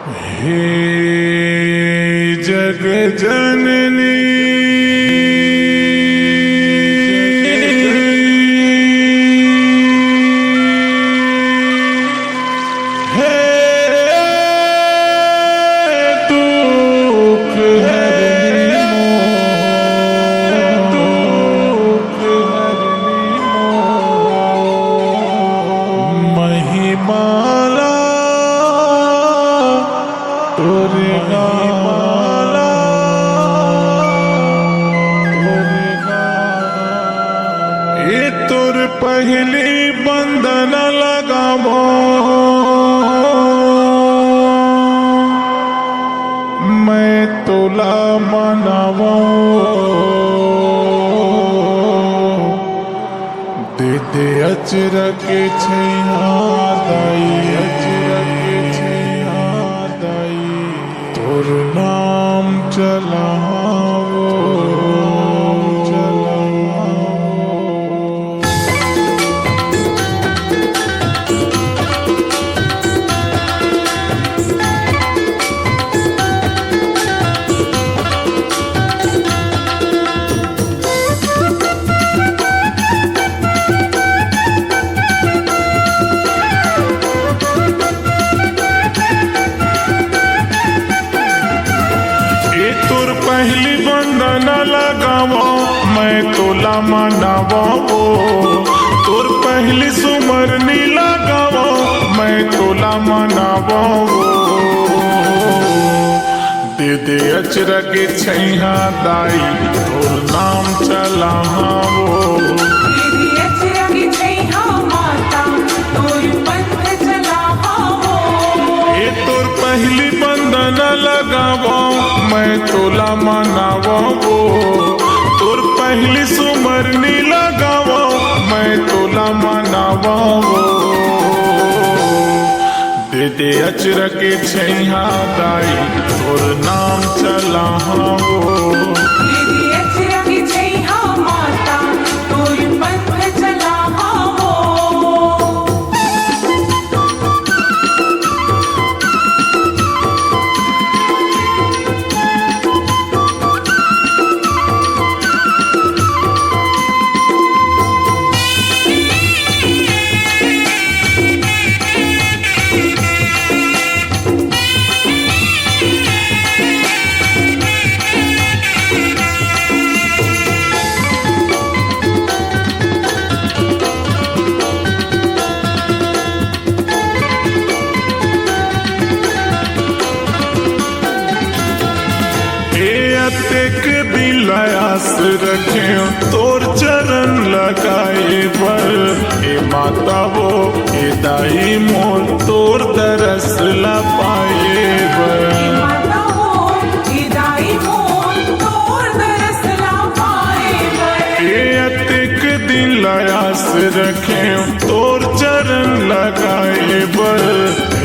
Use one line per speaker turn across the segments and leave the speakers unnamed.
हे जग जननी हे दुख हरनी महिमाला तुर पहली बंधन लगावो मैं तुला मनावो दे दे अचर के छैया दाई तोर नाम चलावो पहली बंधन लगावो मैं तोला मनावो तोर पहली सुमरनी लगावो मैं तोला मनावो दे दे अचरा के छैया दाई तोर नाम चलावो तोर पहली बंधन लगावो मैं तोला मनावो तोर पहली सुमरनी लगावो मैं तोला मनावो दे दे अचर के छैया दाई तोर नाम चलावो एक दिल आस रखे तोर चरण लगाए बर ए माता वो ए दाई मोर तोर दरस ला पाए बर एक दिल आस रखे तोर चरण लगाए बर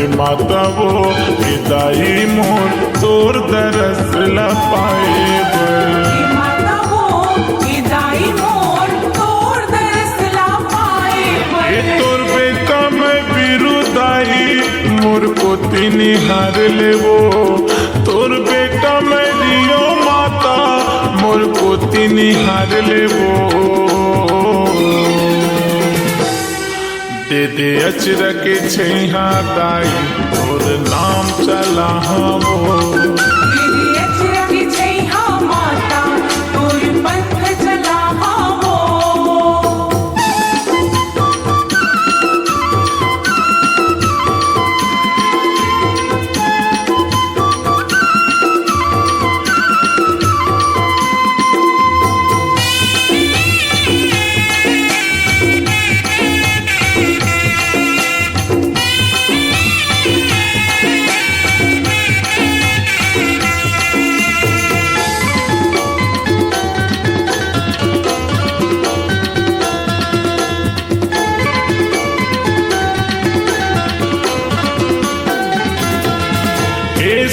ए माता वो ए दाई मोर तोर दरस ला पाए तोर बेटा मैं बिरुदाई मोर को निहार लेवो तोर बेटा मैं दियो माता मोर को निहार लेवो दे दे अचर के छैया दाई तोर नाम चलावो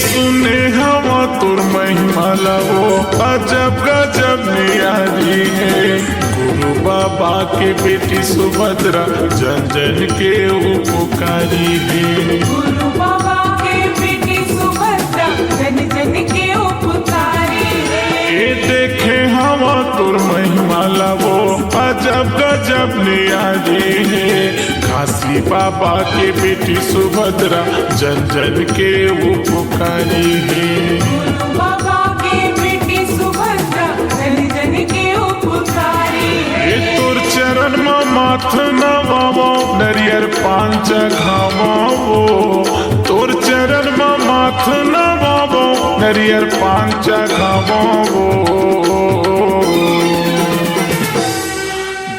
सुने हवा तुर महिमा लगो अजब गजब नियारी है गुरु बाबा के बेटी सुभद्रा जन जन के उपकारी है
गुरु बाबा के बेटी
जब न्यारी है। काशी बाबा के बेटी सुभद्रा जन जन के वो पुकारी है।
बाबा के बेटी सुभद्रा जन जन के उपकारी है।
तोर चरण में माथ नवावो नरियर पांच घावावो। तोर चरण में माथ नवावो नरियर पांच घावावो।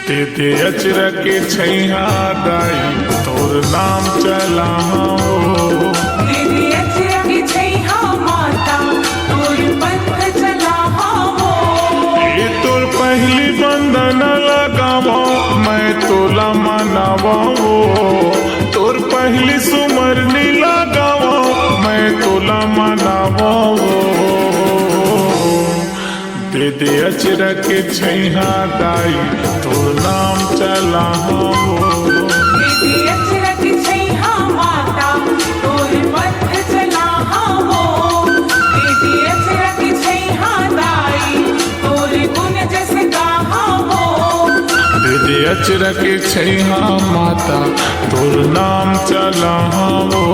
दे दे अचरा के छैहा दाई तोर नाम चलाओ।
दे दे अचरा के छैहा माता तोर पंथ चलाओ।
ये तोर पहली बंदन लगावो मैं तोला मनावो। तोर पहली सुमरनी लगावो मैं तोला मनावो। दे दे अचरा के छैहा दाई तोर नाम चलाओ।
दे दे अचरा के छैहा माता तोर पंथ चलाओ। दे दे अचरा के छैहा दाई तोर गुण जस गाओ।
दे दे अचरा के छैहा माता तोर नाम चलाओ।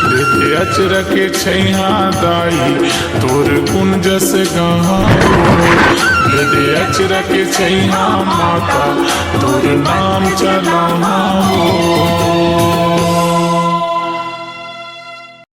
दे दे अचरा के छैहा दाई तोर गुण जस गाओ। दे दे अचरा के छैहा माता तोर नाम चलाओ।